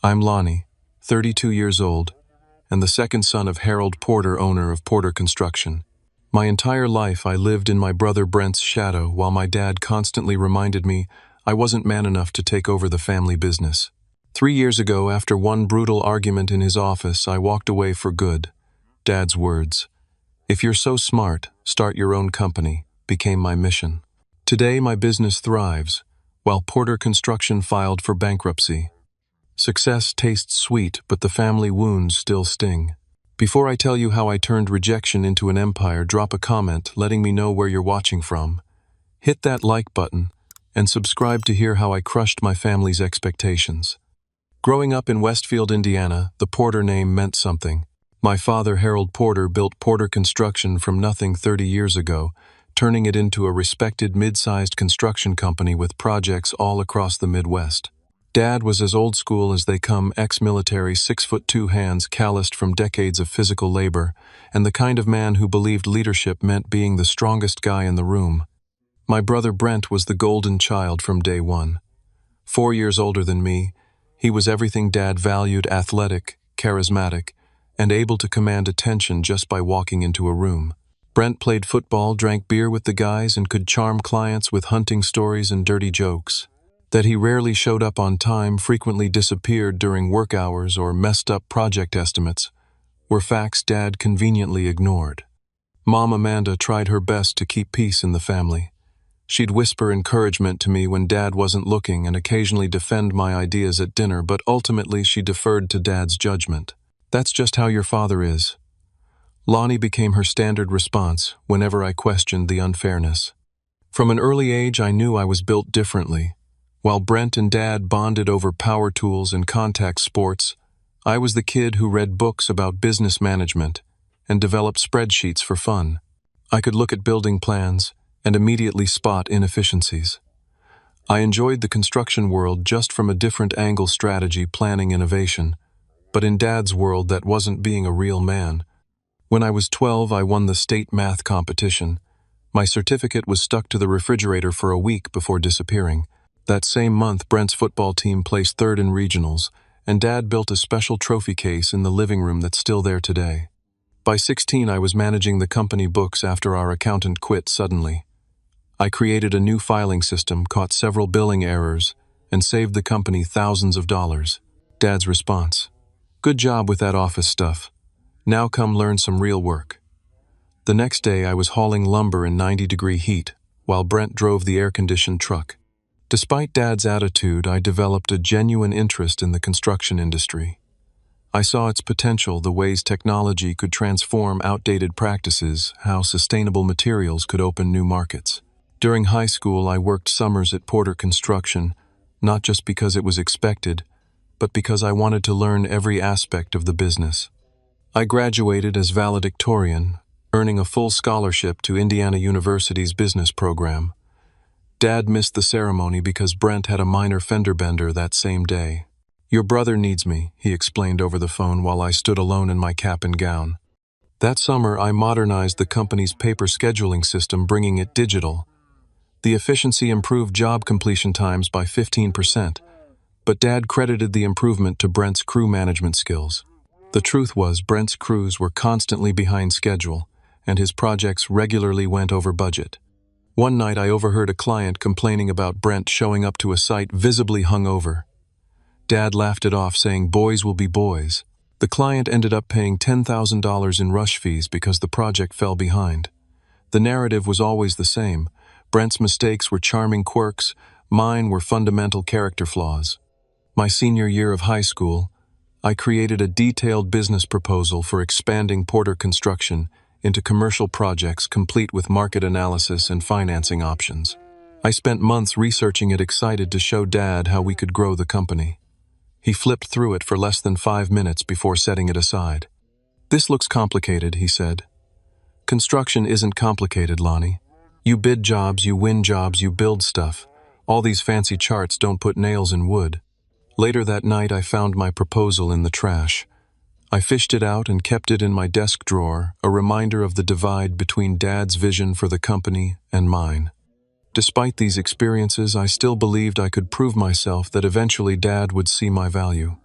I'm Lonnie, 32 years old, and the second son of Harold Porter, owner of Porter Construction. My entire life I lived in my brother Brent's shadow while my dad constantly reminded me I wasn't man enough to take over the family business. 3 years ago, after one brutal argument in his office, I walked away for good. Dad's words, "If you're so smart, start your own company," became my mission. Today my business thrives, while Porter Construction filed for bankruptcy. Success tastes sweet, but the family wounds still sting. Before I tell you how I turned rejection into an empire, drop a comment letting me know where you're watching from. Hit that like button, and subscribe to hear how I crushed my family's expectations. Growing up in Westfield, Indiana, the Porter name meant something. My father, Harold Porter, built Porter Construction from nothing 30 years ago, turning it into a respected mid-sized construction company with projects all across the Midwest. Dad was as old school as they come, ex-military, 6'2" hands calloused from decades of physical labor, and the kind of man who believed leadership meant being the strongest guy in the room. My brother Brent was the golden child from day one. 4 years older than me, he was everything Dad valued: athletic, charismatic, and able to command attention just by walking into a room. Brent played football, drank beer with the guys, and could charm clients with hunting stories and dirty jokes. That he rarely showed up on time, frequently disappeared during work hours, or messed up project estimates were facts Dad conveniently ignored. Mom Amanda tried her best to keep peace in the family. She'd whisper encouragement to me when Dad wasn't looking and occasionally defend my ideas at dinner, but ultimately she deferred to Dad's judgment. "That's just how your father is." Lonnie became her standard response whenever I questioned the unfairness. From an early age, I knew I was built differently. While Brent and Dad bonded over power tools and contact sports, I was the kid who read books about business management and developed spreadsheets for fun. I could look at building plans and immediately spot inefficiencies. I enjoyed the construction world just from a different angle: strategy, planning, innovation. But in Dad's world, that wasn't being a real man. When I was 12, I won the state math competition. My certificate was stuck to the refrigerator for a week before disappearing. That same month, Brent's football team placed third in regionals, and Dad built a special trophy case in the living room that's still there today. By 16, I was managing the company books after our accountant quit suddenly. I created a new filing system, caught several billing errors, and saved the company thousands of dollars. Dad's response: "Good job with that office stuff. Now come learn some real work." The next day, I was hauling lumber in 90-degree heat, while Brent drove the air-conditioned truck. Despite Dad's attitude, I developed a genuine interest in the construction industry. I saw its potential, the ways technology could transform outdated practices, how sustainable materials could open new markets. During high school, I worked summers at Porter Construction, not just because it was expected, but because I wanted to learn every aspect of the business. I graduated as valedictorian, earning a full scholarship to Indiana University's business program. Dad missed the ceremony because Brent had a minor fender bender that same day. "Your brother needs me," he explained over the phone while I stood alone in my cap and gown. That summer, I modernized the company's paper scheduling system, bringing it digital. The efficiency improved job completion times by 15%, but Dad credited the improvement to Brent's crew management skills. The truth was, Brent's crews were constantly behind schedule, and his projects regularly went over budget. One night, I overheard a client complaining about Brent showing up to a site visibly hungover. Dad laughed it off, saying, "Boys will be boys." The client ended up paying $10,000 in rush fees because the project fell behind. The narrative was always the same. Brent's mistakes were charming quirks, mine were fundamental character flaws. My senior year of high school, I created a detailed business proposal for expanding Porter Construction into commercial projects, complete with market analysis and financing options. I spent months researching it, excited to show Dad how we could grow the company. He flipped through it for less than 5 minutes before setting it aside. "This looks complicated," he said. "Construction isn't complicated, Lonnie. You bid jobs, you win jobs, you build stuff. All these fancy charts don't put nails in wood." Later that night, I found my proposal in the trash. I fished it out and kept it in my desk drawer, a reminder of the divide between Dad's vision for the company and mine. Despite these experiences, I still believed I could prove myself, that eventually Dad would see my value.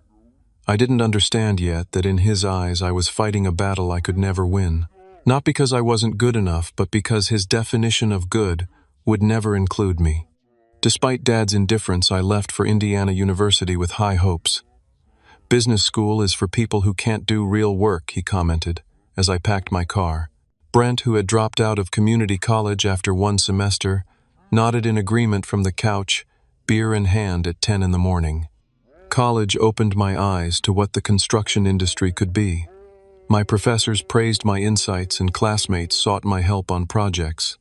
I didn't understand yet that in his eyes I was fighting a battle I could never win. Not because I wasn't good enough, but because his definition of good would never include me. Despite Dad's indifference, I left for Indiana University with high hopes. "Business school is for people who can't do real work," he commented, as I packed my car. Brent, who had dropped out of community college after one semester, nodded in agreement from the couch, beer in hand at 10 in the morning. College opened my eyes to what the construction industry could be. My professors praised my insights and classmates sought my help on projects.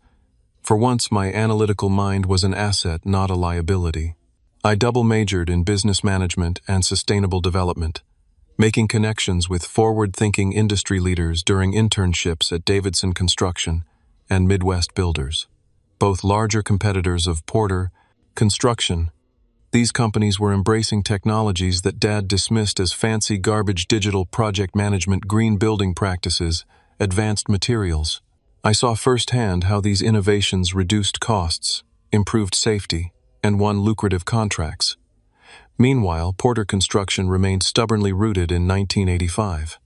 For once, my analytical mind was an asset, not a liability. I double majored in business management and sustainable development, making connections with forward-thinking industry leaders during internships at Davidson Construction and Midwest Builders, both larger competitors of Porter Construction. These companies were embracing technologies that Dad dismissed as fancy garbage: digital project management, green building practices, advanced materials. I saw firsthand how these innovations reduced costs, improved safety, and won lucrative contracts. Meanwhile, Porter Construction remained stubbornly rooted in 1985.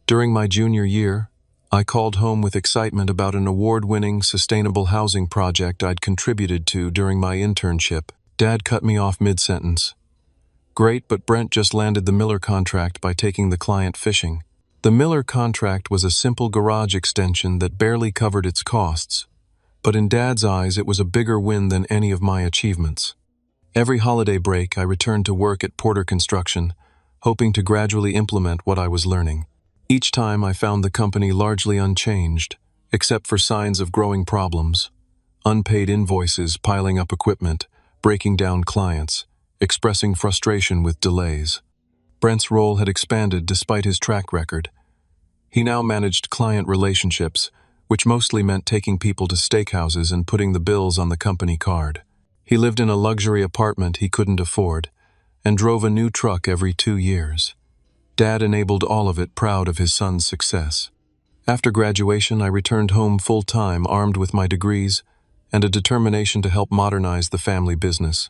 During my junior year, I called home with excitement about an award-winning sustainable housing project I'd contributed to during my internship. Dad cut me off mid-sentence. "Great, but Brent just landed the Miller contract by taking the client fishing." The Miller contract was a simple garage extension that barely covered its costs, but in Dad's eyes it was a bigger win than any of my achievements. Every holiday break, I returned to work at Porter Construction, hoping to gradually implement what I was learning. Each time I found the company largely unchanged, except for signs of growing problems. Unpaid invoices piling up equipment, breaking down clients, expressing frustration with delays. Brent's role had expanded despite his track record. He now managed client relationships, which mostly meant taking people to steakhouses and putting the bills on the company card. He lived in a luxury apartment he couldn't afford, and drove a new truck every 2 years. Dad enabled all of it, proud of his son's success. After graduation, I returned home full-time, armed with my degrees and a determination to help modernize the family business.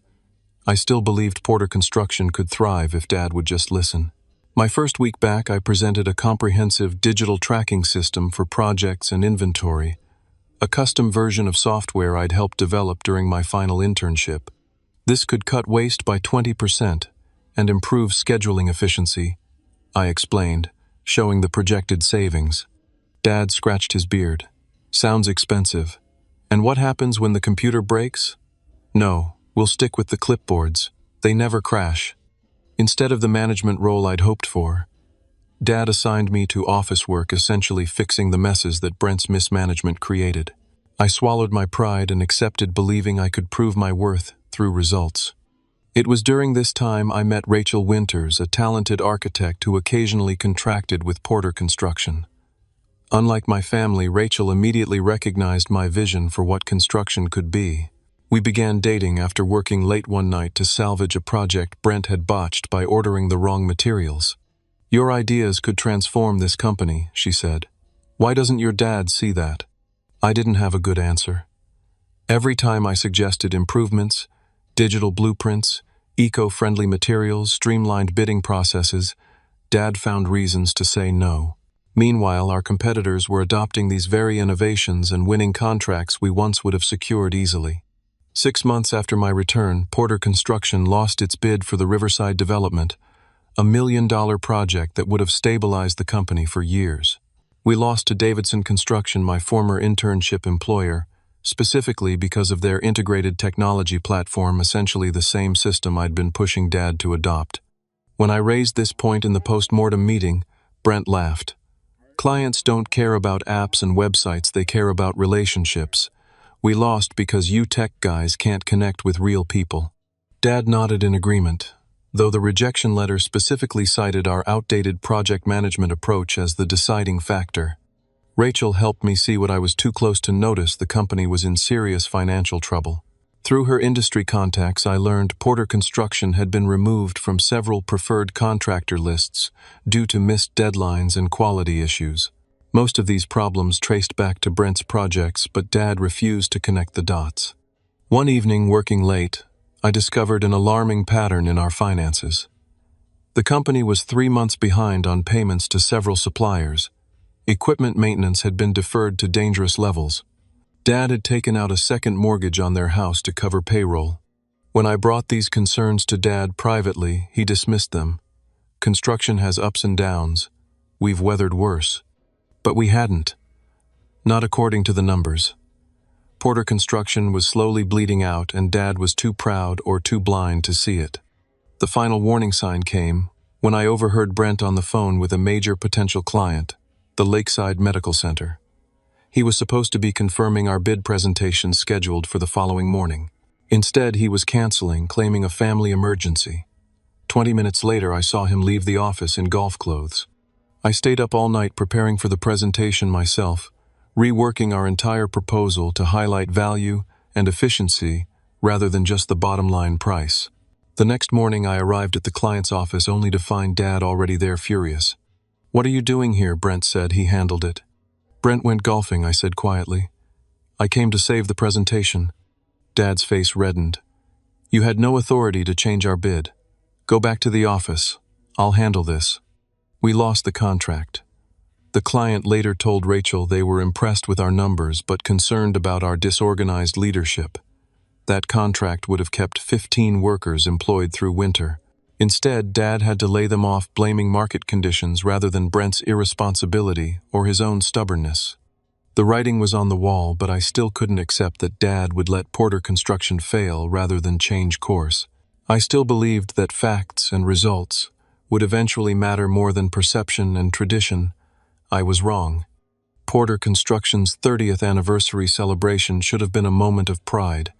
I still believed Porter Construction could thrive if Dad would just listen. My first week back, I presented a comprehensive digital tracking system for projects and inventory, a custom version of software I'd helped develop during my final internship. This could cut waste by 20% and improve scheduling efficiency, I explained, showing the projected savings. Dad scratched his beard. "Sounds expensive. And what happens when the computer breaks?" "No. We'll stick with the clipboards. They never crash." Instead of the management role I'd hoped for, Dad assigned me to office work, essentially fixing the messes that Brent's mismanagement created. I swallowed my pride and accepted, believing I could prove my worth through results. It was during this time I met Rachel Winters, a talented architect who occasionally contracted with Porter Construction. Unlike my family, Rachel immediately recognized my vision for what construction could be. We began dating after working late one night to salvage a project Brent had botched by ordering the wrong materials. "Your ideas could transform this company," she said. "Why doesn't your dad see that?" I didn't have a good answer. Every time I suggested improvements, digital blueprints, eco-friendly materials, streamlined bidding processes, Dad found reasons to say no. Meanwhile, our competitors were adopting these very innovations and winning contracts we once would have secured easily. 6 months after my return, Porter Construction lost its bid for the Riverside development, a $1 million project that would have stabilized the company for years. We lost to Davidson Construction, my former internship employer, specifically because of their integrated technology platform, essentially the same system I'd been pushing Dad to adopt. When I raised this point in the post-mortem meeting, Brent laughed. "Clients don't care about apps and websites, they care about relationships. We lost because you tech guys can't connect with real people." Dad nodded in agreement, though the rejection letter specifically cited our outdated project management approach as the deciding factor. Rachel helped me see what I was too close to notice: the company was in serious financial trouble. Through her industry contacts, I learned Porter Construction had been removed from several preferred contractor lists due to missed deadlines and quality issues. Most of these problems traced back to Brent's projects, but Dad refused to connect the dots. One evening, working late, I discovered an alarming pattern in our finances. The company was 3 months behind on payments to several suppliers. Equipment maintenance had been deferred to dangerous levels. Dad had taken out a second mortgage on their house to cover payroll. When I brought these concerns to Dad privately, he dismissed them. Construction has ups and downs. We've weathered worse. But we hadn't. Not according to the numbers. Porter Construction was slowly bleeding out, and Dad was too proud or too blind to see it. The final warning sign came when I overheard Brent on the phone with a major potential client, the Lakeside Medical Center. He was supposed to be confirming our bid presentation scheduled for the following morning. Instead, he was canceling, claiming a family emergency. 20 minutes later, I saw him leave the office in golf clothes. I stayed up all night preparing for the presentation myself, reworking our entire proposal to highlight value and efficiency rather than just the bottom-line price. The next morning, I arrived at the client's office only to find Dad already there, furious. "What are you doing here?" Brent said. He handled it. "Brent went golfing," I said quietly. "I came to save the presentation." Dad's face reddened. "You had no authority to change our bid. Go back to the office. I'll handle this." We lost the contract. The client later told Rachel they were impressed with our numbers but concerned about our disorganized leadership. That contract would have kept 15 workers employed through winter. Instead, Dad had to lay them off, blaming market conditions rather than Brent's irresponsibility or his own stubbornness. The writing was on the wall, but I still couldn't accept that Dad would let Porter Construction fail rather than change course. I still believed that facts and results would eventually matter more than perception and tradition. I was wrong. Porter Construction's 30th anniversary celebration should have been a moment of pride.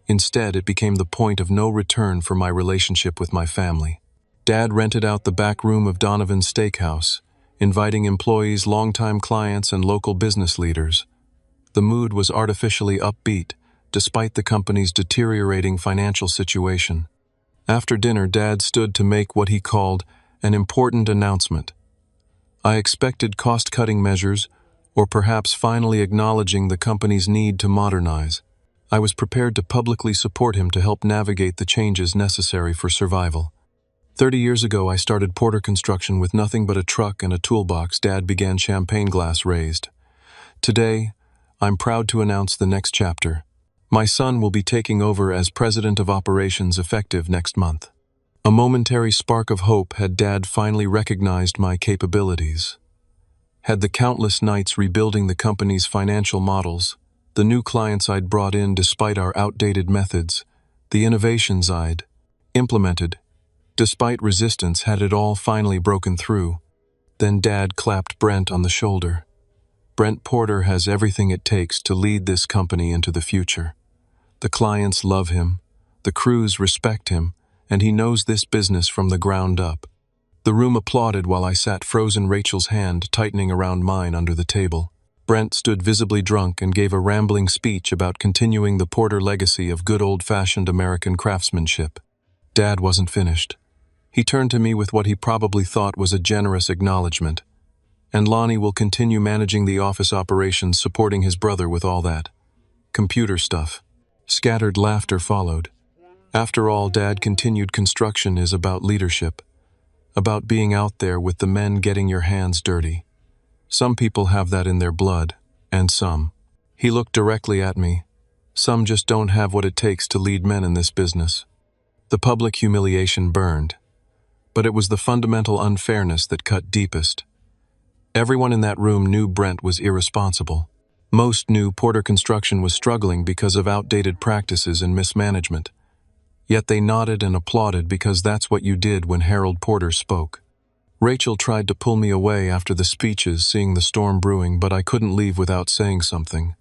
Instead, it became the point of no return for my relationship with my family. Dad rented out the back room of Donovan's Steakhouse, inviting employees, longtime clients, and local business leaders. The mood was artificially upbeat, despite the company's deteriorating financial situation. After dinner, Dad stood to make what he called an important announcement. I expected cost-cutting measures, or perhaps finally acknowledging the company's need to modernize. I was prepared to publicly support him to help navigate the changes necessary for survival. 30 years ago, I started Porter Construction with nothing but a truck and a toolbox. Dad began, champagne glass raised. Today, I'm proud to announce the next chapter. My son will be taking over as President of Operations effective next month. A momentary spark of hope had Dad finally recognized my capabilities. Had the countless nights rebuilding the company's financial models, the new clients I'd brought in despite our outdated methods, the innovations I'd implemented, despite resistance, had it all finally broken through. Then Dad clapped Brent on the shoulder. "Brent Porter has everything it takes to lead this company into the future. The clients love him, the crews respect him, and he knows this business from the ground up." The room applauded while I sat frozen, Rachel's hand tightening around mine under the table. Brent stood visibly drunk and gave a rambling speech about continuing the Porter legacy of good old-fashioned American craftsmanship. Dad wasn't finished. He turned to me with what he probably thought was a generous acknowledgement. "And Lonnie will continue managing the office operations, supporting his brother with all that computer stuff." Scattered laughter followed. After all, Dad continued, construction is about leadership, about being out there with the men, getting your hands dirty. Some people have that in their blood, and some. He looked directly at me. Some just don't have what it takes to lead men in this business. The public humiliation burned, but it was the fundamental unfairness that cut deepest. Everyone in that room knew Brent was irresponsible. Most knew Porter Construction was struggling because of outdated practices and mismanagement. Yet they nodded and applauded because that's what you did when Harold Porter spoke. Rachel tried to pull me away after the speeches, seeing the storm brewing, but I couldn't leave without saying something.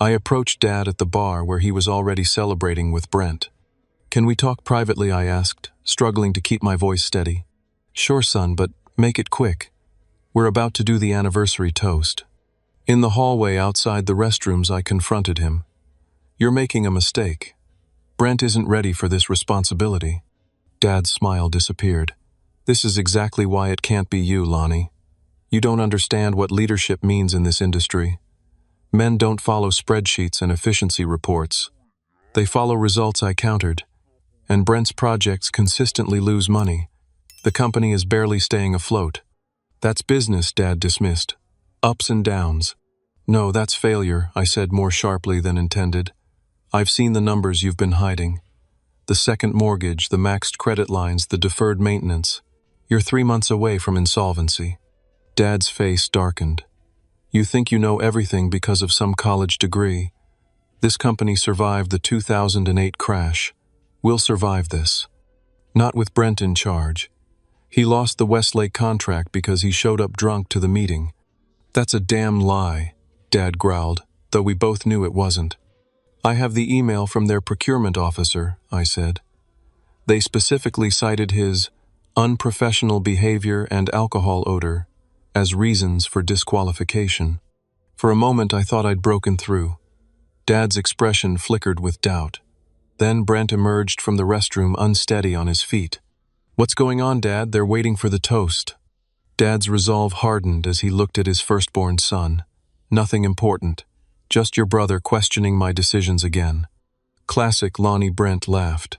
I approached Dad at the bar where he was already celebrating with Brent. "Can we talk privately?" I asked, struggling to keep my voice steady. "Sure, son, but make it quick. We're about to do the anniversary toast." In the hallway outside the restrooms, I confronted him. "You're making a mistake. Brent isn't ready for this responsibility." Dad's smile disappeared. "This is exactly why it can't be you, Lonnie. You don't understand what leadership means in this industry. Men don't follow spreadsheets and efficiency reports. They follow results." I countered. "And Brent's projects consistently lose money. The company is barely staying afloat. That's business, Dad dismissed. Ups and downs. No, that's failure, I said more sharply than intended. I've seen the numbers you've been hiding. The second mortgage, the maxed credit lines, the deferred maintenance. You're 3 months away from insolvency. Dad's face darkened. You think you know everything because of some college degree. This company survived the 2008 crash. We'll survive this. Not with Brent in charge. He lost the Westlake contract because he showed up drunk to the meeting. That's a damn lie, Dad growled, though we both knew it wasn't. I have the email from their procurement officer, I said. They specifically cited his unprofessional behavior and alcohol odor as reasons for disqualification. For a moment I thought I'd broken through. Dad's expression flickered with doubt. Then Brent emerged from the restroom unsteady on his feet. What's going on, Dad? They're waiting for the toast. Dad's resolve hardened as he looked at his firstborn son. Nothing important. Just your brother questioning my decisions again. Classic Lonnie. Brent laughed.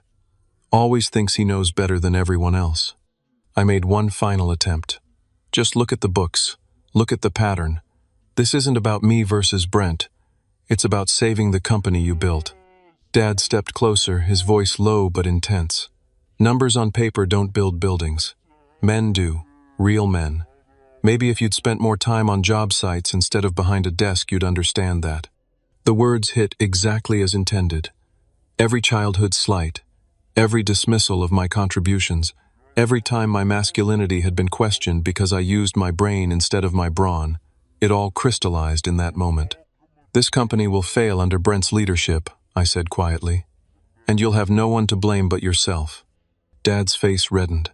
Always thinks he knows better than everyone else. I made one final attempt. Just look at the books. Look at the pattern. This isn't about me versus Brent. It's about saving the company you built. Dad stepped closer, his voice low but intense. Numbers on paper don't build buildings. Men do. Real men. Maybe if you'd spent more time on job sites instead of behind a desk, you'd understand that. The words hit exactly as intended. Every childhood slight, every dismissal of my contributions, every time my masculinity had been questioned because I used my brain instead of my brawn, it all crystallized in that moment. This company will fail under Brent's leadership, I said quietly, and you'll have no one to blame but yourself. Dad's face reddened.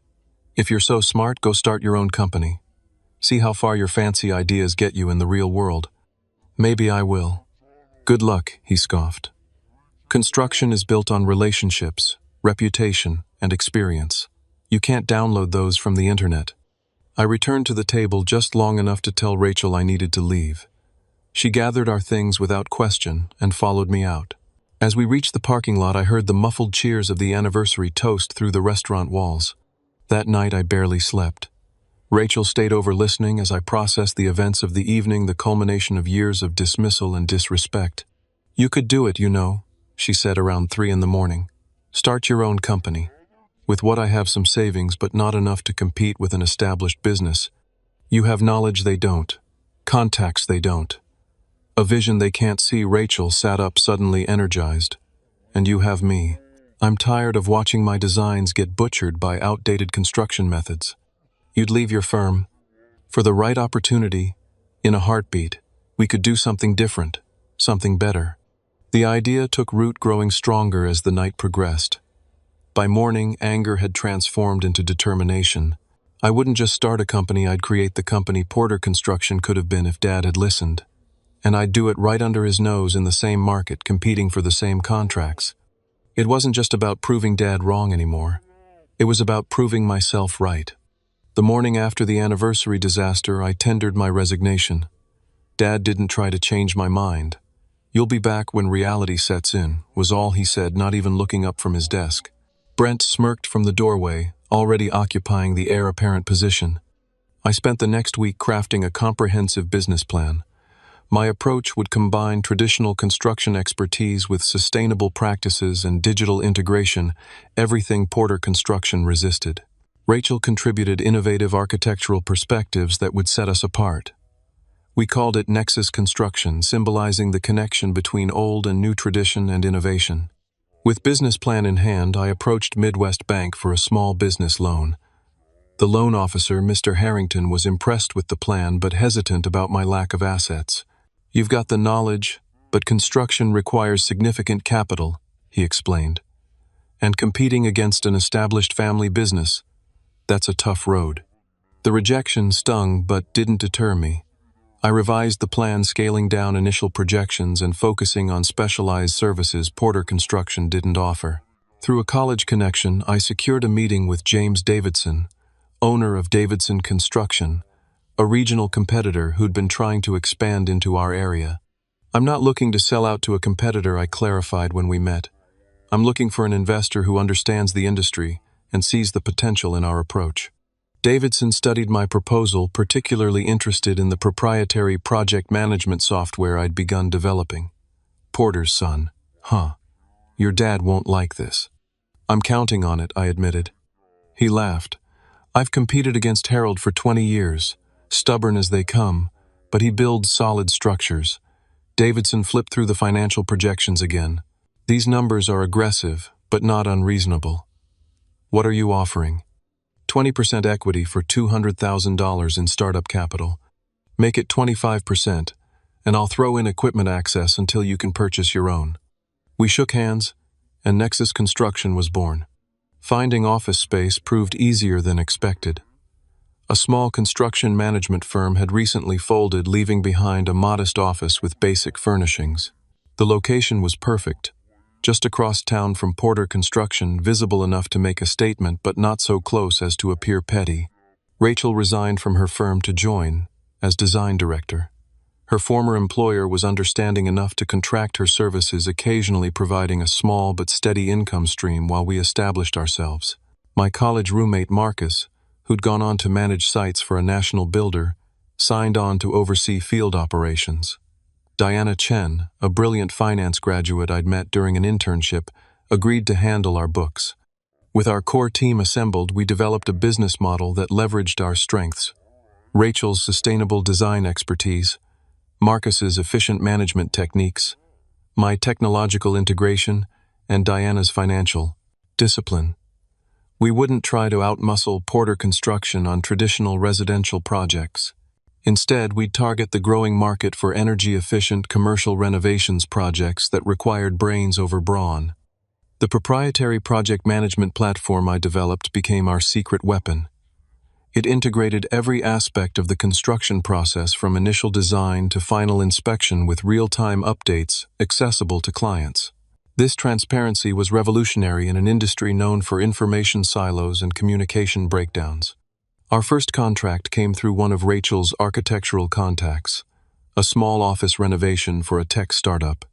If you're so smart, go start your own company. See how far your fancy ideas get you in the real world. Maybe I will. Good luck, he scoffed. Construction is built on relationships, reputation, and experience. You can't download those from the internet. I returned to the table just long enough to tell Rachel I needed to leave. She gathered our things without question and followed me out. As we reached the parking lot, I heard the muffled cheers of the anniversary toast through the restaurant walls. That night I barely slept. Rachel stayed over listening as I processed the events of the evening, the culmination of years of dismissal and disrespect. You could do it, you know, she said around 3 a.m. Start your own company. With what I have some savings, but not enough to compete with an established business. You have knowledge they don't. Contacts they don't. A vision they can't see. Rachel sat up suddenly energized. And you have me. I'm tired of watching my designs get butchered by outdated construction methods. You'd leave your firm. For the right opportunity, in a heartbeat, we could do something different, something better. The idea took root, growing stronger as the night progressed. By morning, anger had transformed into determination. I wouldn't just start a company, I'd create the company Porter Construction could have been if Dad had listened. And I'd do it right under his nose in the same market, competing for the same contracts. It wasn't just about proving Dad wrong anymore. It was about proving myself right. The morning after the anniversary disaster, I tendered my resignation. Dad didn't try to change my mind. You'll be back when reality sets in, was all he said, not even looking up from his desk. Brent smirked from the doorway, already occupying the heir-apparent position. I spent the next week crafting a comprehensive business plan. My approach would combine traditional construction expertise with sustainable practices and digital integration, everything Porter Construction resisted. Rachel contributed innovative architectural perspectives that would set us apart. We called it Nexus Construction, symbolizing the connection between old and new tradition and innovation. With business plan in hand, I approached Midwest Bank for a small business loan. The loan officer, Mr. Harrington, was impressed with the plan but hesitant about my lack of assets. You've got the knowledge, but construction requires significant capital, he explained. And competing against an established family business, that's a tough road. The rejection stung but didn't deter me. I revised the plan, scaling down initial projections and focusing on specialized services Porter Construction didn't offer. Through a college connection, I secured a meeting with James Davidson, owner of Davidson Construction, a regional competitor who'd been trying to expand into our area. I'm not looking to sell out to a competitor, I clarified when we met. I'm looking for an investor who understands the industry and sees the potential in our approach. Davidson studied my proposal, particularly interested in the proprietary project management software I'd begun developing. Porter's son. Huh. Your dad won't like this. I'm counting on it, I admitted. He laughed. I've competed against Harold for 20 years, stubborn as they come, but he builds solid structures. Davidson flipped through the financial projections again. These numbers are aggressive, but not unreasonable. What are you offering? 20% equity for $200,000 in startup capital. Make it 25%, and I'll throw in equipment access until you can purchase your own. We shook hands, and Nexus Construction was born. Finding office space proved easier than expected. A small construction management firm had recently folded, leaving behind a modest office with basic furnishings. The location was perfect, just across town from Porter Construction, visible enough to make a statement but not so close as to appear petty. Rachel resigned from her firm to join as design director. Her former employer was understanding enough to contract her services, occasionally providing a small but steady income stream while we established ourselves. My college roommate Marcus, who'd gone on to manage sites for a national builder, signed on to oversee field operations. Diana Chen, a brilliant finance graduate I'd met during an internship, agreed to handle our books. With our core team assembled, we developed a business model that leveraged our strengths. Rachel's sustainable design expertise, Marcus's efficient management techniques, my technological integration, and Diana's financial discipline. We wouldn't try to outmuscle Porter Construction on traditional residential projects. Instead, we'd target the growing market for energy-efficient commercial renovations projects that required brains over brawn. The proprietary project management platform I developed became our secret weapon. It integrated every aspect of the construction process from initial design to final inspection with real-time updates accessible to clients. This transparency was revolutionary in an industry known for information silos and communication breakdowns. Our first contract came through one of Rachel's architectural contacts, a small office renovation for a tech startup.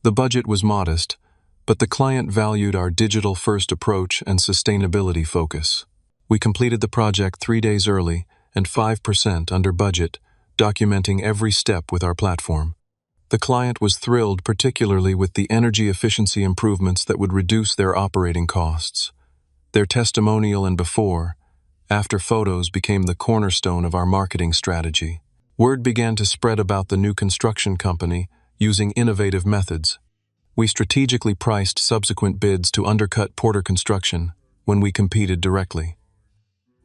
The budget was modest, but the client valued our digital-first approach and sustainability focus. We completed the project 3 days early and 5% under budget, documenting every step with our platform. The client was thrilled, particularly with the energy efficiency improvements that would reduce their operating costs. Their testimonial and before-after photos became the cornerstone of our marketing strategy. Word began to spread about the new construction company using innovative methods. We strategically priced subsequent bids to undercut Porter Construction when we competed directly.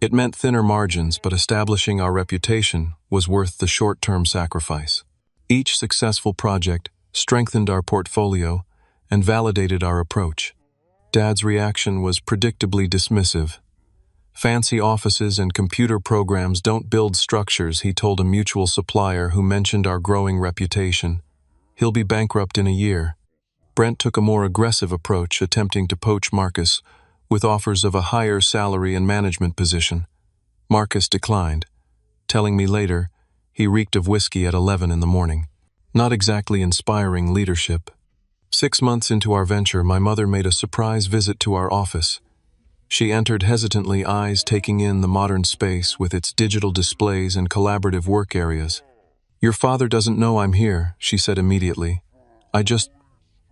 It meant thinner margins, but establishing our reputation was worth the short-term sacrifice. Each successful project strengthened our portfolio and validated our approach. Dad's reaction was predictably dismissive. Fancy offices and computer programs don't build structures, he told a mutual supplier who mentioned our growing reputation. He'll be bankrupt in a year. Brent took a more aggressive approach, attempting to poach Marcus with offers of a higher salary and management position. Marcus declined, telling me later he reeked of whiskey at 11 in the morning. Not exactly inspiring leadership. 6 months into our venture, my mother made a surprise visit to our office. She entered hesitantly, eyes taking in the modern space with its digital displays and collaborative work areas. "Your father doesn't know I'm here," she said immediately. "I just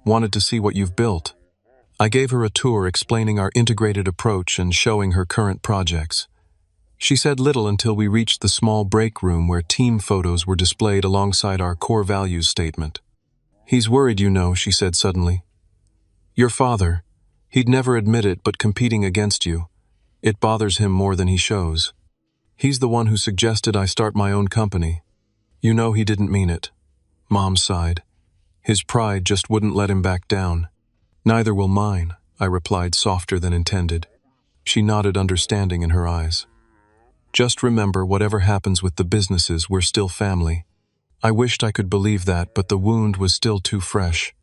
wanted to see what you've built." I gave her a tour explaining our integrated approach and showing her current projects. She said little until we reached the small break room where team photos were displayed alongside our core values statement. "He's worried, you know," she said suddenly. "Your father, he'd never admit it, but competing against you, it bothers him more than he shows. He's the one who suggested I start my own company. You know he didn't mean it." Mom sighed. His pride just wouldn't let him back down. "Neither will mine," I replied, softer than intended. She nodded, understanding in her eyes. "Just remember, whatever happens with the businesses, we're still family." I wished I could believe that, but the wound was still too fresh.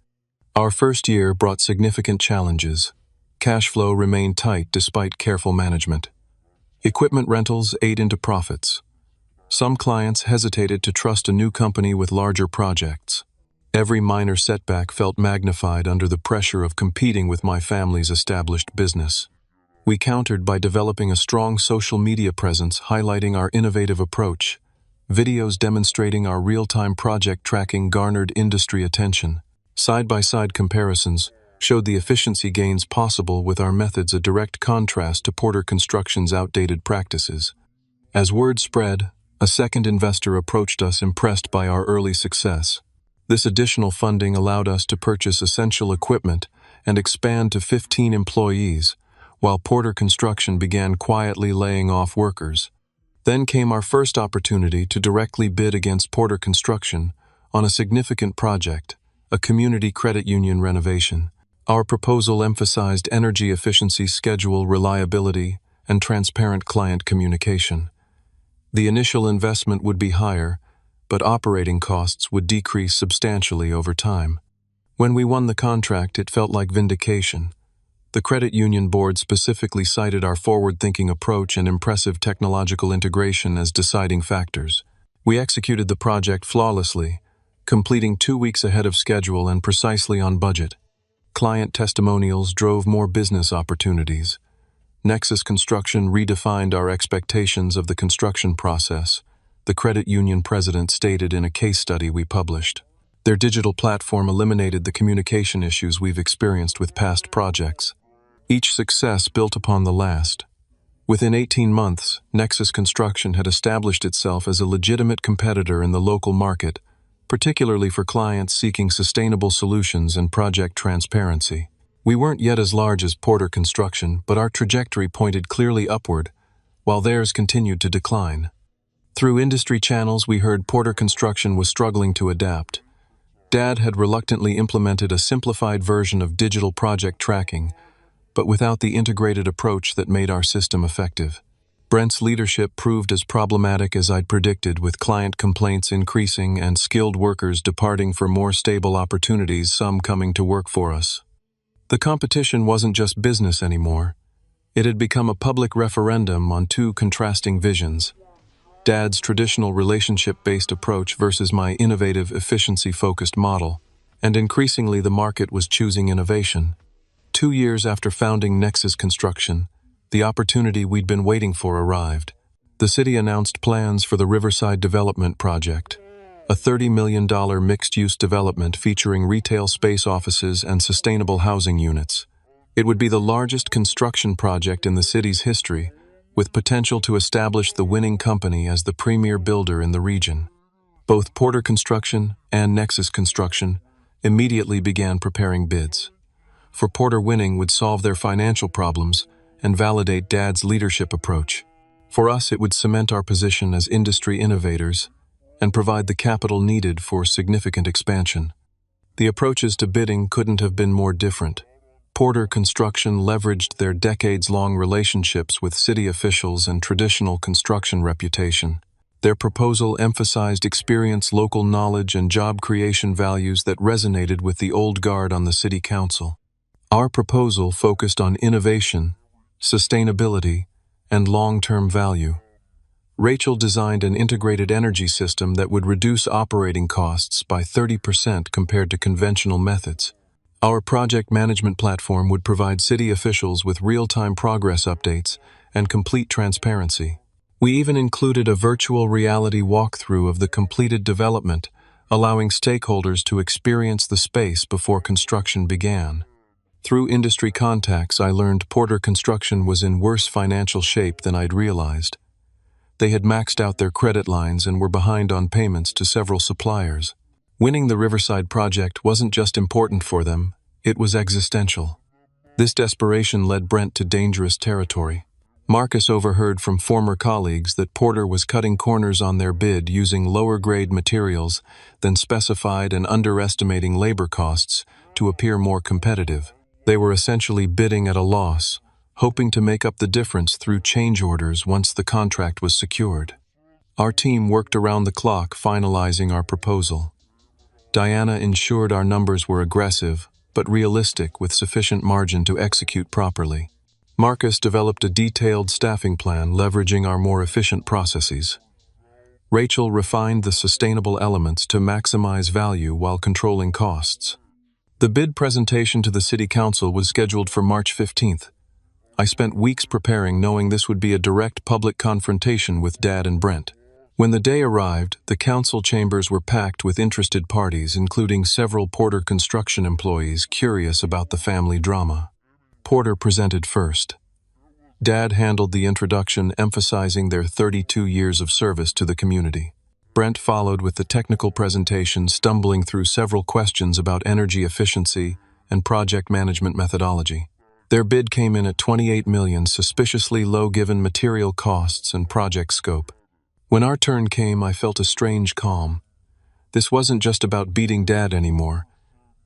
Our first year brought significant challenges. Cash flow remained tight despite careful management. Equipment rentals ate into profits. Some clients hesitated to trust a new company with larger projects. Every minor setback felt magnified under the pressure of competing with my family's established business. We countered by developing a strong social media presence highlighting our innovative approach. Videos demonstrating our real-time project tracking garnered industry attention. Side-by-side comparisons showed the efficiency gains possible with our methods, a direct contrast to Porter Construction's outdated practices. As word spread, a second investor approached us impressed by our early success. This additional funding allowed us to purchase essential equipment and expand to 15 employees, while Porter Construction began quietly laying off workers. Then came our first opportunity to directly bid against Porter Construction on a significant project, a community credit union renovation. Our proposal emphasized energy efficiency, schedule reliability, and transparent client communication. The initial investment would be higher, but operating costs would decrease substantially over time. When we won the contract, it felt like vindication. The credit union board specifically cited our forward-thinking approach and impressive technological integration as deciding factors. We executed the project flawlessly, completing 2 weeks ahead of schedule and precisely on budget. Client testimonials drove more business opportunities. Nexus Construction redefined our expectations of the construction process, the credit union president stated in a case study we published. Their digital platform eliminated the communication issues we've experienced with past projects. Each success built upon the last. Within 18 months, Nexus Construction had established itself as a legitimate competitor in the local market, particularly for clients seeking sustainable solutions and project transparency. We weren't yet as large as Porter Construction, but our trajectory pointed clearly upward, while theirs continued to decline. Through industry channels, we heard Porter Construction was struggling to adapt. Dad had reluctantly implemented a simplified version of digital project tracking, but without the integrated approach that made our system effective. Brent's leadership proved as problematic as I'd predicted, with client complaints increasing and skilled workers departing for more stable opportunities, some coming to work for us. The competition wasn't just business anymore. It had become a public referendum on two contrasting visions: Dad's traditional relationship-based approach versus my innovative, efficiency-focused model. And increasingly the market was choosing innovation. 2 years after founding Nexus Construction, the opportunity we'd been waiting for arrived. The city announced plans for the Riverside Development Project, a $30 million mixed-use development featuring retail space, offices, and sustainable housing units. It would be the largest construction project in the city's history, with potential to establish the winning company as the premier builder in the region. Both Porter Construction and Nexus Construction immediately began preparing bids. For Porter, winning would solve their financial problems and validate Dad's leadership approach. For us, it would cement our position as industry innovators and provide the capital needed for significant expansion. The approaches to bidding couldn't have been more different. Porter Construction leveraged their decades-long relationships with city officials and traditional construction reputation. Their proposal emphasized experience, local knowledge, and job creation values that resonated with the old guard on the city council. Our proposal focused on innovation, sustainability, and long-term value. Rachel designed an integrated energy system that would reduce operating costs by 30% compared to conventional methods. Our project management platform would provide city officials with real-time progress updates and complete transparency. We even included a virtual reality walkthrough of the completed development, allowing stakeholders to experience the space before construction began. Through industry contacts, I learned Porter Construction was in worse financial shape than I'd realized. They had maxed out their credit lines and were behind on payments to several suppliers. Winning the Riverside project wasn't just important for them, it was existential. This desperation led Brent to dangerous territory. Marcus overheard from former colleagues that Porter was cutting corners on their bid, using lower-grade materials than specified and underestimating labor costs to appear more competitive. They were essentially bidding at a loss, hoping to make up the difference through change orders once the contract was secured. Our team worked around the clock finalizing our proposal. Diana ensured our numbers were aggressive, but realistic, with sufficient margin to execute properly. Marcus developed a detailed staffing plan leveraging our more efficient processes. Rachel refined the sustainable elements to maximize value while controlling costs. The bid presentation to the City Council was scheduled for March 15th. I spent weeks preparing, knowing this would be a direct public confrontation with Dad and Brent. When the day arrived, the council chambers were packed with interested parties, including several Porter Construction employees curious about the family drama. Porter presented first. Dad handled the introduction, emphasizing their 32 years of service to the community. Brent followed with the technical presentation, stumbling through several questions about energy efficiency and project management methodology. Their bid came in at $28 million, suspiciously low given material costs and project scope. When our turn came, I felt a strange calm. This wasn't just about beating Dad anymore.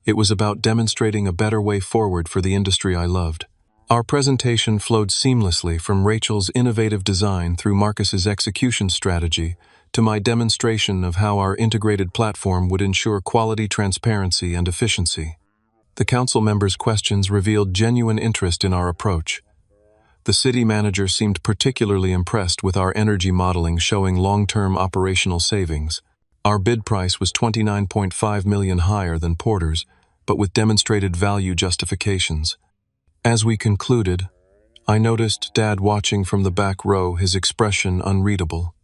It was about demonstrating a better way forward for the industry I loved. Our presentation flowed seamlessly from Rachel's innovative design through Marcus's execution strategy to my demonstration of how our integrated platform would ensure quality, transparency, and efficiency. The council members' questions revealed genuine interest in our approach. The city manager seemed particularly impressed with our energy modeling, showing long-term operational savings. Our bid price was $29.5 million higher than Porter's, but with demonstrated value justifications. As we concluded, I noticed Dad watching from the back row, his expression unreadable.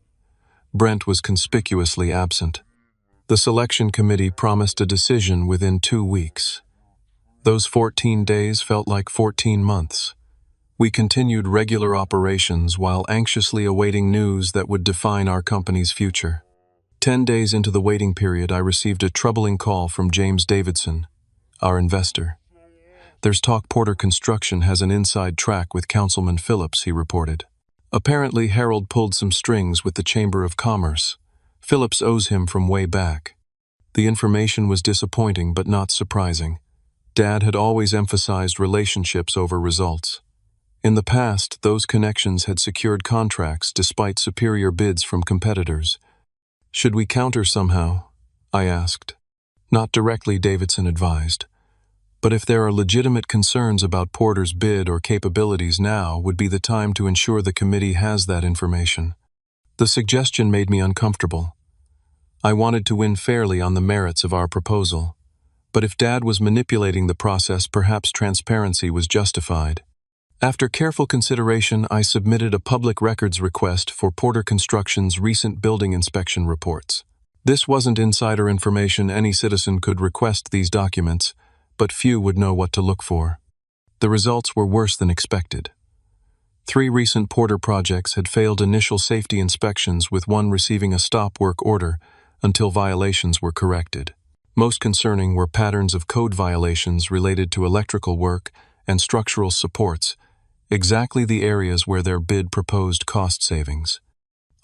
Brent was conspicuously absent. The selection committee promised a decision within 2 weeks. Those 14 days felt like 14 months. We continued regular operations while anxiously awaiting news that would define our company's future. 10 days into the waiting period, I received a troubling call from James Davidson, our investor. "There's talk Porter Construction has an inside track with Councilman Phillips," he reported. "Apparently, Harold pulled some strings with the Chamber of Commerce. Phillips owes him from way back." The information was disappointing but not surprising. Dad had always emphasized relationships over results. In the past, those connections had secured contracts despite superior bids from competitors. "Should we counter somehow?" I asked. "Not directly," Davidson advised. "But if there are legitimate concerns about Porter's bid or capabilities, now would be the time to ensure the committee has that information." The suggestion made me uncomfortable. I wanted to win fairly on the merits of our proposal. But if Dad was manipulating the process, perhaps transparency was justified. After careful consideration, I submitted a public records request for Porter Construction's recent building inspection reports. This wasn't insider information. Any citizen could request these documents, but few would know what to look for. The results were worse than expected. 3 recent Porter projects had failed initial safety inspections, with one receiving a stop work order until violations were corrected. Most concerning were patterns of code violations related to electrical work and structural supports, exactly the areas where their bid proposed cost savings.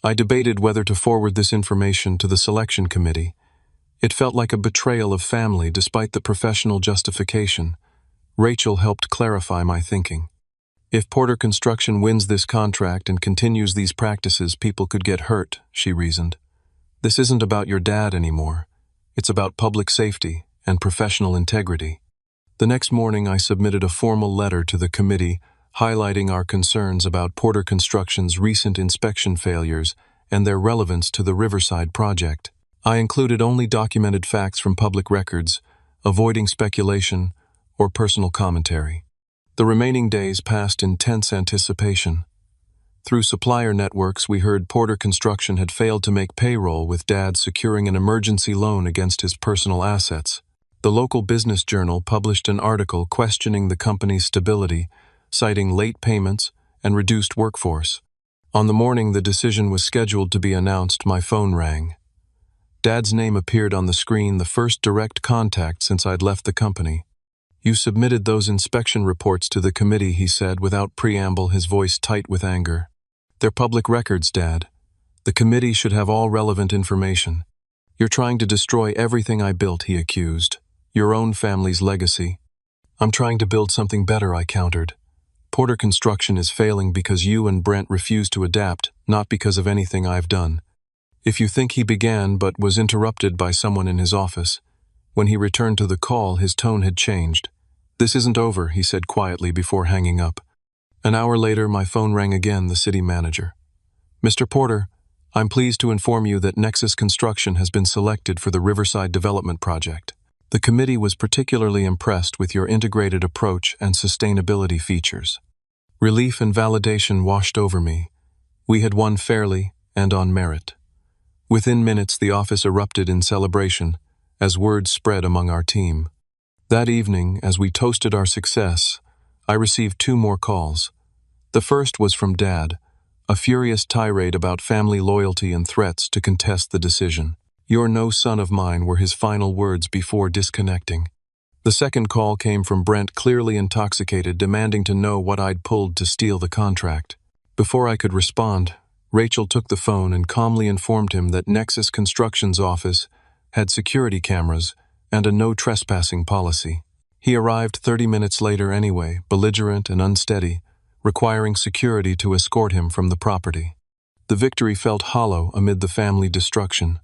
I debated whether to forward this information to the selection committee. It felt like a betrayal of family despite the professional justification. Rachel helped clarify my thinking. "If Porter Construction wins this contract and continues these practices, people could get hurt," she reasoned. "This isn't about your dad anymore. It's about public safety and professional integrity." The next morning, I submitted a formal letter to the committee highlighting our concerns about Porter Construction's recent inspection failures and their relevance to the Riverside project. I included only documented facts from public records, avoiding speculation or personal commentary. The remaining days passed in tense anticipation. Through supplier networks, we heard Porter Construction had failed to make payroll, with Dad securing an emergency loan against his personal assets. The local business journal published an article questioning the company's stability, citing late payments and reduced workforce. On the morning the decision was scheduled to be announced, my phone rang. Dad's name appeared on the screen, the first direct contact since I'd left the company. "You submitted those inspection reports to the committee," he said without preamble, his voice tight with anger. "They're public records, Dad. The committee should have all relevant information. You're trying to destroy everything I built," he accused. "Your own family's legacy." "I'm trying to build something better," I countered. "Porter Construction is failing because you and Brent refuse to adapt, not because of anything I've done." "If you think," he began, but was interrupted by someone in his office. When he returned to the call, his tone had changed. "This isn't over," he said quietly before hanging up. An hour later, my phone rang again, the city manager. "Mr. Porter, I'm pleased to inform you that Nexus Construction has been selected for the Riverside Development Project. The committee was particularly impressed with your integrated approach and sustainability features." Relief and validation washed over me. We had won fairly and on merit. Within minutes, the office erupted in celebration as word spread among our team. That evening, as we toasted our success, I received 2 more calls. The first was from Dad, a furious tirade about family loyalty and threats to contest the decision. "You're no son of mine," were his final words before disconnecting. The second call came from Brent, clearly intoxicated, demanding to know what I'd pulled to steal the contract. Before I could respond, Rachel took the phone and calmly informed him that Nexus Construction's office had security cameras and a no trespassing policy. He arrived 30 minutes later anyway, belligerent and unsteady, requiring security to escort him from the property. The victory felt hollow amid the family destruction.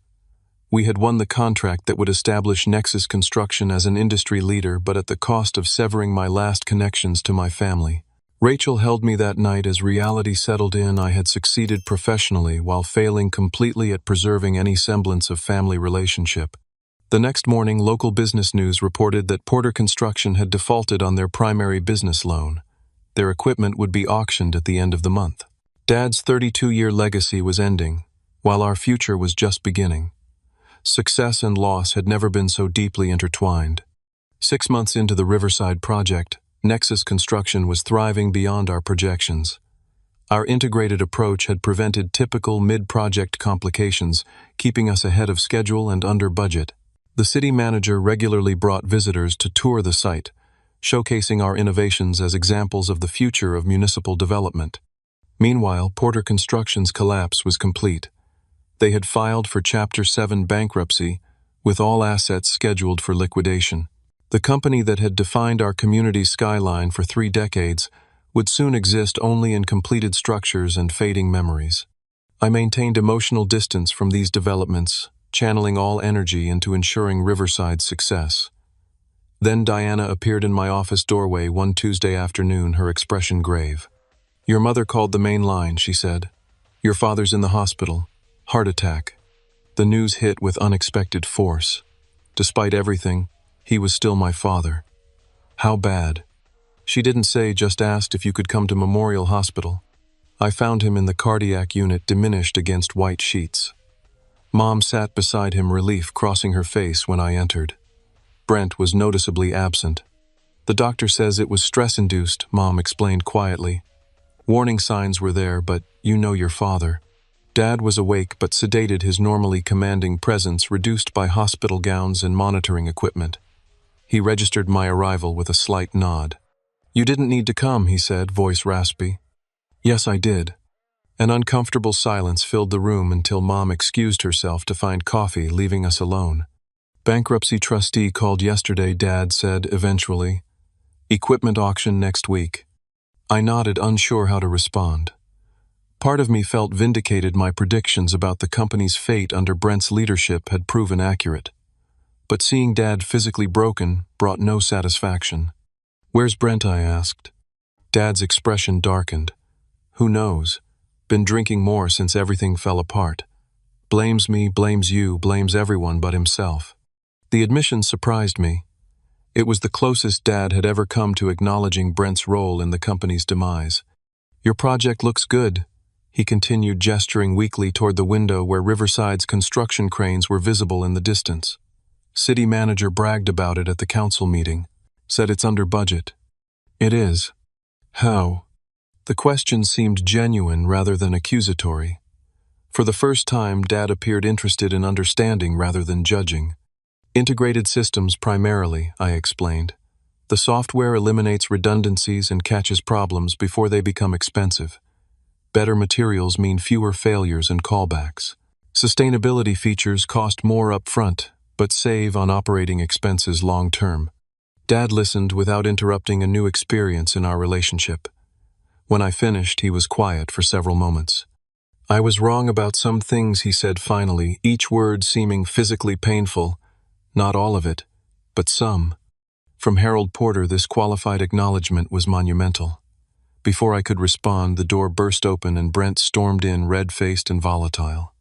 We had won the contract that would establish Nexus Construction as an industry leader, but at the cost of severing my last connections to my family. Rachel held me that night as reality settled in. I had succeeded professionally while failing completely at preserving any semblance of family relationship. The next morning, local business news reported that Porter Construction had defaulted on their primary business loan. Their equipment would be auctioned at the end of the month. Dad's 32-year legacy was ending, while our future was just beginning. Success and loss had never been so deeply intertwined. 6 months into the Riverside project, Nexus Construction was thriving beyond our projections. Our integrated approach had prevented typical mid-project complications, keeping us ahead of schedule and under budget. The city manager regularly brought visitors to tour the site, showcasing our innovations as examples of the future of municipal development. Meanwhile, Porter Construction's collapse was complete. They had filed for Chapter 7 bankruptcy, with all assets scheduled for liquidation. The company that had defined our community's skyline for 3 decades would soon exist only in completed structures and fading memories. I maintained emotional distance from these developments, channeling all energy into ensuring Riverside's success. Then Diana appeared in my office doorway one Tuesday afternoon, her expression grave. "Your mother called the main line," she said. "Your father's in the hospital. Heart attack." The news hit with unexpected force. Despite everything, he was still my father. "How bad?" She didn't say, just asked if you could come to Memorial Hospital. I found him in the cardiac unit, diminished against white sheets. Mom sat beside him, relief crossing her face when I entered. Brent was noticeably absent. "The doctor says it was stress-induced," Mom explained quietly. "Warning signs were there, but you know your father." Dad was awake but sedated, his normally commanding presence reduced by hospital gowns and monitoring equipment. He registered my arrival with a slight nod. "You didn't need to come," he said, voice raspy. "Yes, I did." An uncomfortable silence filled the room until Mom excused herself to find coffee, leaving us alone. "Bankruptcy trustee called yesterday," Dad said eventually. "Equipment auction next week." I nodded, unsure how to respond. Part of me felt vindicated. My predictions about the company's fate under Brent's leadership had proven accurate. But seeing Dad physically broken brought no satisfaction. "Where's Brent?" I asked. Dad's expression darkened. "Who knows? Been drinking more since everything fell apart. Blames me, blames you, blames everyone but himself." The admission surprised me. It was the closest Dad had ever come to acknowledging Brent's role in the company's demise. "Your project looks good," he continued, gesturing weakly toward the window where Riverside's construction cranes were visible in the distance. "City manager bragged about it at the council meeting. Said it's under budget." "It is. How?" The question seemed genuine rather than accusatory. For the first time, Dad appeared interested in understanding rather than judging. "Integrated systems primarily," I explained. "The software eliminates redundancies and catches problems before they become expensive. Better materials mean fewer failures and callbacks. Sustainability features cost more up front, but save on operating expenses long term." Dad listened without interrupting a new experience in our relationship. When I finished, he was quiet for several moments. "I was wrong about some things," he said finally, each word seeming physically painful. "Not all of it, but some." From Harold Porter, this qualified acknowledgement was monumental. Before I could respond, the door burst open and Brent stormed in, red-faced and volatile.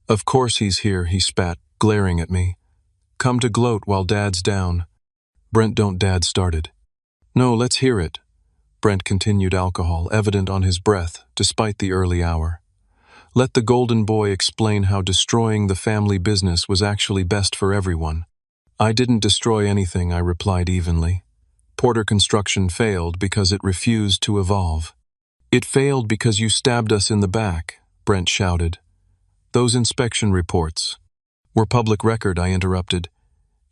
"Of course he's here," he spat, glaring at me. "Come to gloat while Dad's down." "Brent, don't," Dad started. "No, let's hear it." Brent continued, alcohol evident on his breath, despite the early hour. Let the golden boy explain how destroying the family business was actually best for everyone. I didn't destroy anything, I replied evenly. Porter Construction failed because it refused to evolve. It failed because you stabbed us in the back, Brent shouted. Those inspection reports were public record, I interrupted.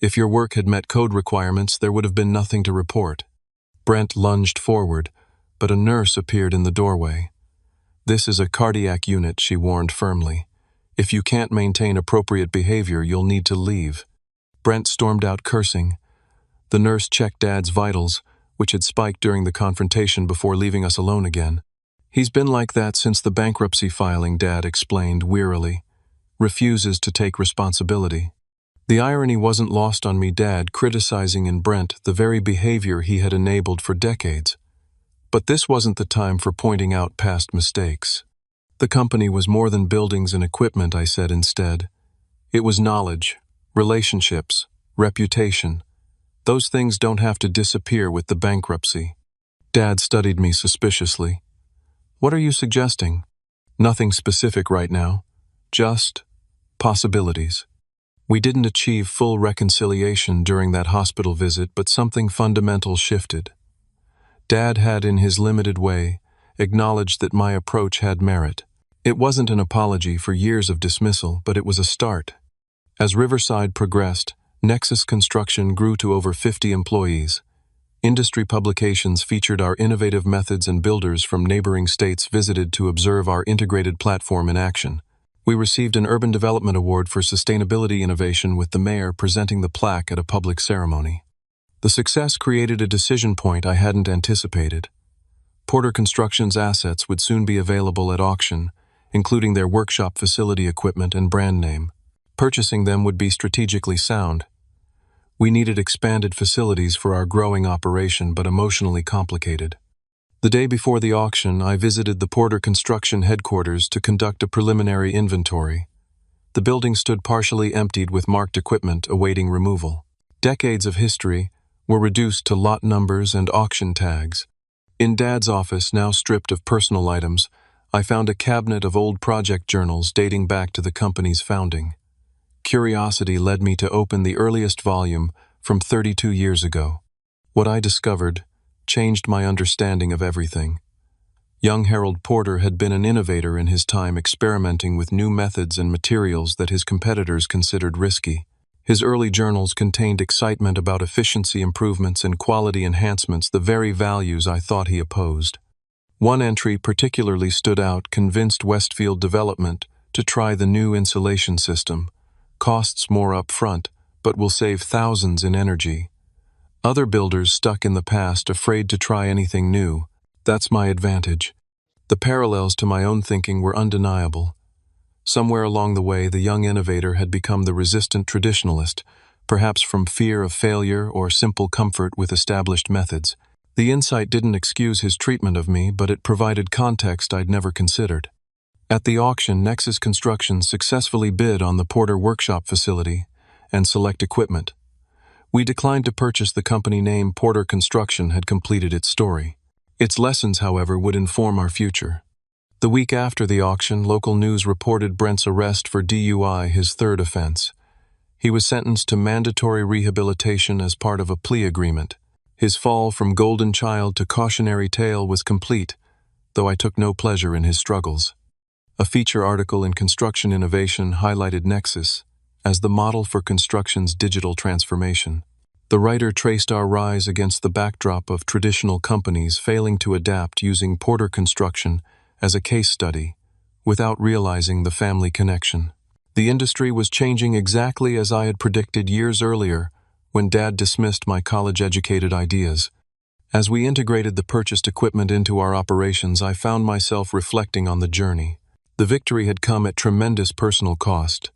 If your work had met code requirements, there would have been nothing to report. Brent lunged forward, but a nurse appeared in the doorway. This is a cardiac unit, she warned firmly. If you can't maintain appropriate behavior, you'll need to leave. Brent stormed out cursing. The nurse checked Dad's vitals, which had spiked during the confrontation, before leaving us alone again. He's been like that since the bankruptcy filing, Dad explained wearily. Refuses to take responsibility. The irony wasn't lost on me, Dad criticizing in Brent the very behavior he had enabled for decades. But this wasn't the time for pointing out past mistakes. The company was more than buildings and equipment, I said instead. It was knowledge, relationships, reputation. Those things don't have to disappear with the bankruptcy. Dad studied me suspiciously. What are you suggesting? Nothing specific right now. Just possibilities. We didn't achieve full reconciliation during that hospital visit, but something fundamental shifted. Dad had, in his limited way, acknowledged that my approach had merit. It wasn't an apology for years of dismissal, but it was a start. As Riverside progressed, Nexus Construction grew to over 50 employees. Industry publications featured our innovative methods, and builders from neighboring states visited to observe our integrated platform in action. We received an Urban Development Award for Sustainability Innovation, with the mayor presenting the plaque at a public ceremony. The success created a decision point I hadn't anticipated. Porter Construction's assets would soon be available at auction, including their workshop facility equipment and brand name. Purchasing them would be strategically sound. We needed expanded facilities for our growing operation, but emotionally complicated. The day before the auction, I visited the Porter Construction headquarters to conduct a preliminary inventory. The building stood partially emptied, with marked equipment awaiting removal. Decades of history were reduced to lot numbers and auction tags. In Dad's office, now stripped of personal items, I found a cabinet of old project journals dating back to the company's founding. Curiosity led me to open the earliest volume from 32 years ago. What I discovered changed my understanding of everything. Young Harold Porter had been an innovator in his time, experimenting with new methods and materials that his competitors considered risky. His early journals contained excitement about efficiency improvements and quality enhancements, the very values I thought he opposed. One entry particularly stood out: convinced Westfield Development to try the new insulation system. Costs more up front, but will save thousands in energy. Other builders stuck in the past, afraid to try anything new. That's my advantage. The parallels to my own thinking were undeniable. Somewhere along the way, the young innovator had become the resistant traditionalist, perhaps from fear of failure or simple comfort with established methods. The insight didn't excuse his treatment of me, but it provided context I'd never considered. At the auction, Nexus Construction successfully bid on the Porter workshop facility and select equipment. We declined to purchase. The company name Porter Construction had completed its story. Its lessons, however, would inform our future. The week after the auction, local news reported Brent's arrest for DUI, his third offense. He was sentenced to mandatory rehabilitation as part of a plea agreement. His fall from golden child to cautionary tale was complete, though I took no pleasure in his struggles. A feature article in Construction Innovation highlighted Nexus as the model for construction's digital transformation. The writer traced our rise against the backdrop of traditional companies failing to adapt, using Porter Construction as a case study, without realizing the family connection. The industry was changing exactly as I had predicted years earlier, when Dad dismissed my college-educated ideas. As we integrated the purchased equipment into our operations, I found myself reflecting on the journey. The victory had come at tremendous personal cost,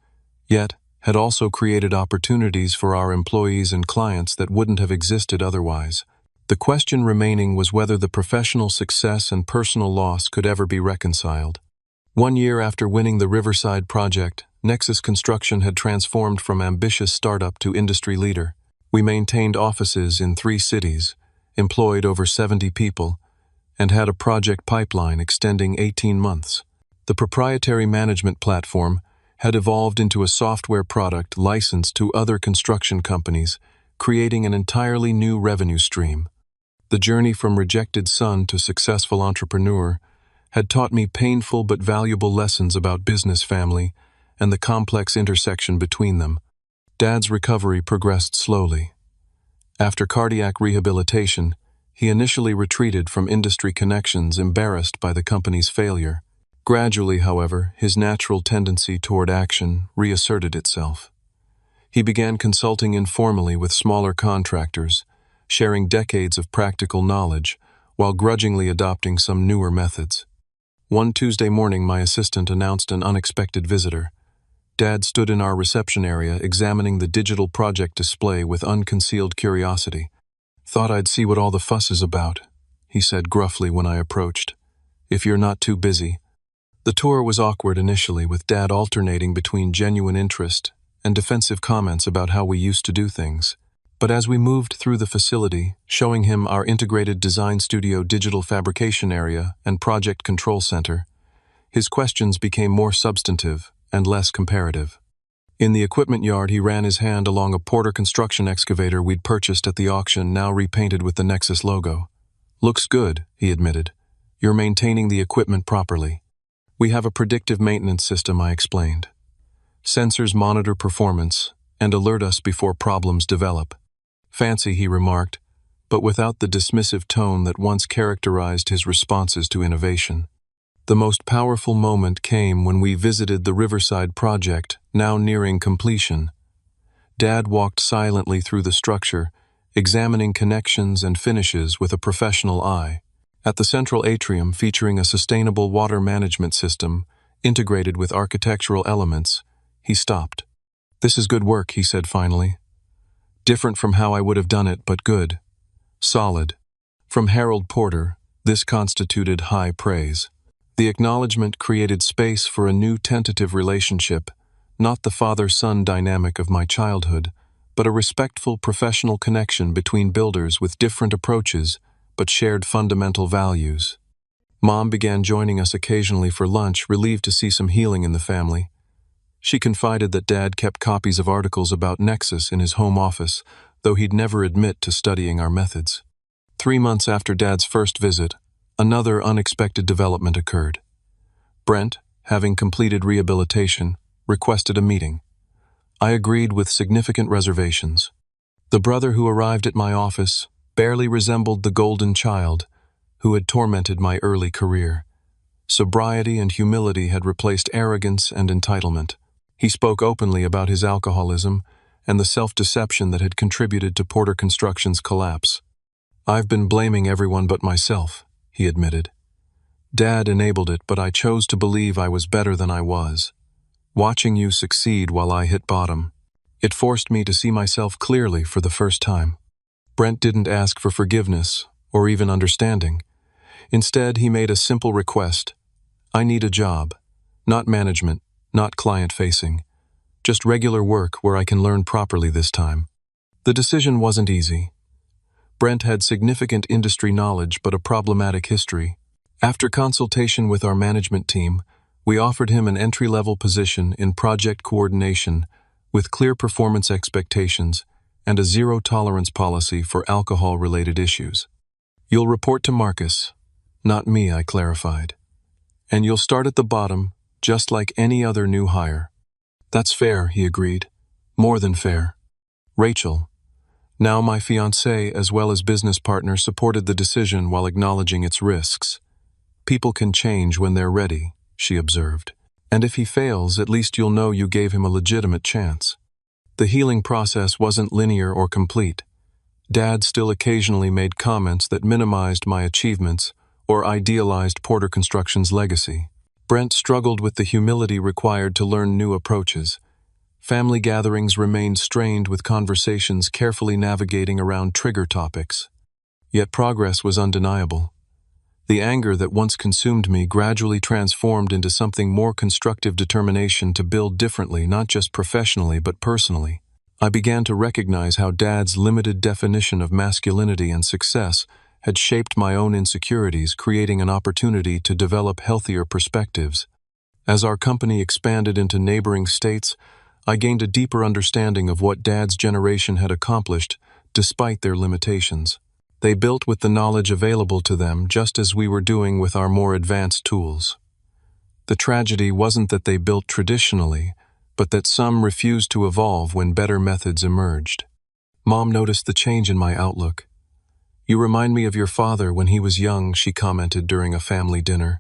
yet had also created opportunities for our employees and clients that wouldn't have existed otherwise. The question remaining was whether the professional success and personal loss could ever be reconciled. 1 year after winning the Riverside project, Nexus Construction had transformed from ambitious startup to industry leader. We maintained offices in 3 cities, employed over 70 people, and had a project pipeline extending 18 months. The proprietary management platform had evolved into a software product licensed to other construction companies, creating an entirely new revenue stream. The journey from rejected son to successful entrepreneur had taught me painful but valuable lessons about business, family, and the complex intersection between them. Dad's recovery progressed slowly. After cardiac rehabilitation, he initially retreated from industry connections, embarrassed by the company's failure. Gradually, however, his natural tendency toward action reasserted itself. He began consulting informally with smaller contractors, sharing decades of practical knowledge while grudgingly adopting some newer methods. One Tuesday morning, my assistant announced an unexpected visitor. Dad stood in our reception area examining the digital project display with unconcealed curiosity. "Thought I'd see what all the fuss is about," he said gruffly when I approached. "If you're not too busy." The tour was awkward initially, with Dad alternating between genuine interest and defensive comments about how we used to do things. But as we moved through the facility, showing him our integrated design studio, digital fabrication area, and project control center, his questions became more substantive and less comparative. In the equipment yard, he ran his hand along a Porter construction excavator we'd purchased at the auction, now repainted with the Nexus logo. "Looks good," he admitted. "You're maintaining the equipment properly." "We have a predictive maintenance system," I explained. "Sensors monitor performance and alert us before problems develop." "Fancy," he remarked, but without the dismissive tone that once characterized his responses to innovation. The most powerful moment came when we visited the Riverside project, now nearing completion. Dad walked silently through the structure, examining connections and finishes with a professional eye. At the central atrium, featuring a sustainable water management system integrated with architectural elements, he stopped. "This is good work," he said finally. "Different from how I would have done it, but good. Solid." From Harold Porter, this constituted high praise. The acknowledgement created space for a new tentative relationship, not the father-son dynamic of my childhood, but a respectful professional connection between builders with different approaches but shared fundamental values. Mom began joining us occasionally for lunch, relieved to see some healing in the family. She confided that Dad kept copies of articles about Nexus in his home office, though he'd never admit to studying our methods. 3 months after Dad's first visit, another unexpected development occurred. Brent, having completed rehabilitation, requested a meeting. I agreed with significant reservations. The brother who arrived at my office barely resembled the golden child who had tormented my early career. Sobriety and humility had replaced arrogance and entitlement. He spoke openly about his alcoholism and the self-deception that had contributed to Porter Construction's collapse. "I've been blaming everyone but myself," he admitted. "Dad enabled it, but I chose to believe I was better than I was. Watching you succeed while I hit bottom, it forced me to see myself clearly for the first time." Brent didn't ask for forgiveness or even understanding. Instead, he made a simple request. "I need a job. Not management, not client-facing. Just regular work where I can learn properly this time." The decision wasn't easy. Brent had significant industry knowledge but a problematic history. After consultation with our management team, we offered him an entry-level position in project coordination with clear performance expectations and a zero-tolerance policy for alcohol-related issues. "You'll report to Marcus, not me," I clarified. "And you'll start at the bottom, just like any other new hire." "That's fair," he agreed. "More than fair." Rachel, now my fiancée as well as business partner, supported the decision while acknowledging its risks. "People can change when they're ready," she observed. "And if he fails, at least you'll know you gave him a legitimate chance." The healing process wasn't linear or complete. Dad still occasionally made comments that minimized my achievements or idealized Porter Construction's legacy. Brent struggled with the humility required to learn new approaches. Family gatherings remained strained, with conversations carefully navigating around trigger topics. Yet progress was undeniable. The anger that once consumed me gradually transformed into something more constructive: determination to build differently, not just professionally but personally. I began to recognize how Dad's limited definition of masculinity and success had shaped my own insecurities, creating an opportunity to develop healthier perspectives. As our company expanded into neighboring states, I gained a deeper understanding of what Dad's generation had accomplished, despite their limitations. They built with the knowledge available to them, just as we were doing with our more advanced tools. The tragedy wasn't that they built traditionally, but that some refused to evolve when better methods emerged. Mom noticed the change in my outlook. "You remind me of your father when he was young," she commented during a family dinner.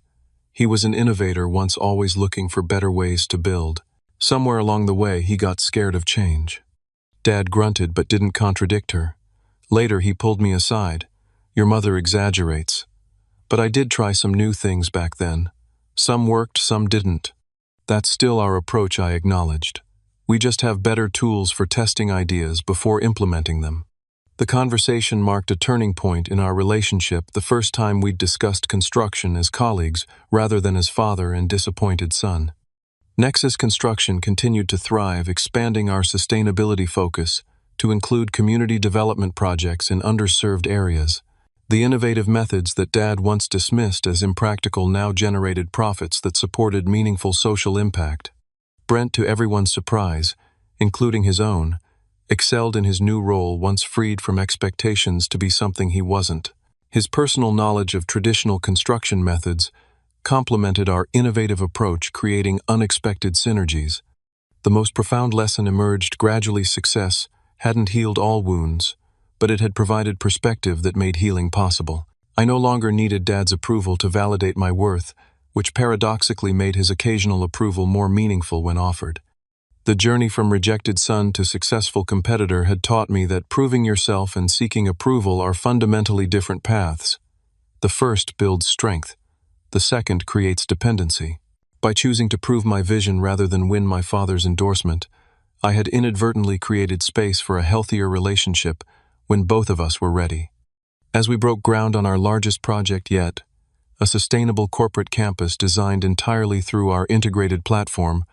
"He was an innovator, once always looking for better ways to build. Somewhere along the way, he got scared of change." Dad grunted but didn't contradict her. Later, he pulled me aside. "Your mother exaggerates. But I did try some new things back then. Some worked, some didn't. That's still our approach," I acknowledged. "We just have better tools for testing ideas before implementing them." The conversation marked a turning point in our relationship, the first time we'd discussed construction as colleagues rather than as father and disappointed son. Nexus Construction continued to thrive, expanding our sustainability focus to include community development projects in underserved areas. The innovative methods that Dad once dismissed as impractical now generated profits that supported meaningful social impact. Brent, to everyone's surprise, including his own, excelled in his new role once freed from expectations to be something he wasn't. His personal knowledge of traditional construction methods complemented our innovative approach, creating unexpected synergies. The most profound lesson emerged: gradually success hadn't healed all wounds, but it had provided perspective that made healing possible. I no longer needed Dad's approval to validate my worth, which paradoxically made his occasional approval more meaningful when offered. The journey from rejected son to successful competitor had taught me that proving yourself and seeking approval are fundamentally different paths. The first builds strength. The second creates dependency. By choosing to prove my vision rather than win my father's endorsement, I had inadvertently created space for a healthier relationship when both of us were ready. As we broke ground on our largest project yet, a sustainable corporate campus designed entirely through our integrated platform,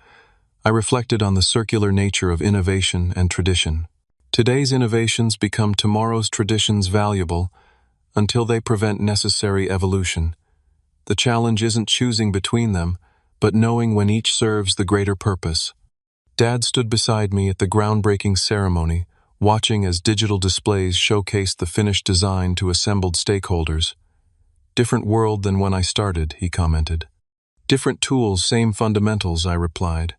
I reflected on the circular nature of innovation and tradition. Today's innovations become tomorrow's traditions, valuable until they prevent necessary evolution. The challenge isn't choosing between them, but knowing when each serves the greater purpose. Dad stood beside me at the groundbreaking ceremony, watching as digital displays showcased the finished design to assembled stakeholders. "Different world than when I started," he commented. "Different tools, same fundamentals," I replied.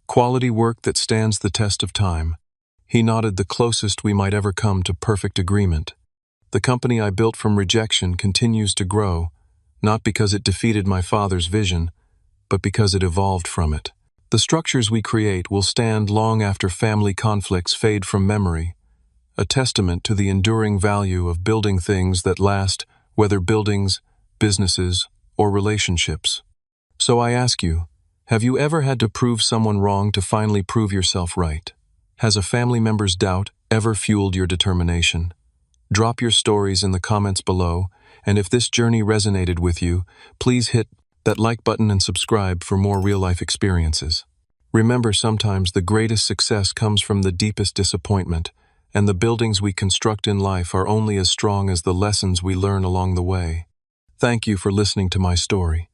"Quality work that stands the test of time." He nodded, the closest we might ever come to perfect agreement. The company I built from rejection continues to grow, not because it defeated my father's vision, but because it evolved from it. The structures we create will stand long after family conflicts fade from memory, a testament to the enduring value of building things that last, whether buildings, businesses, or relationships. So I ask you, have you ever had to prove someone wrong to finally prove yourself right? Has a family member's doubt ever fueled your determination? Drop your stories in the comments below, and if this journey resonated with you, please hit that like button and subscribe for more real-life experiences. Remember, sometimes the greatest success comes from the deepest disappointment, and the buildings we construct in life are only as strong as the lessons we learn along the way. Thank you for listening to my story.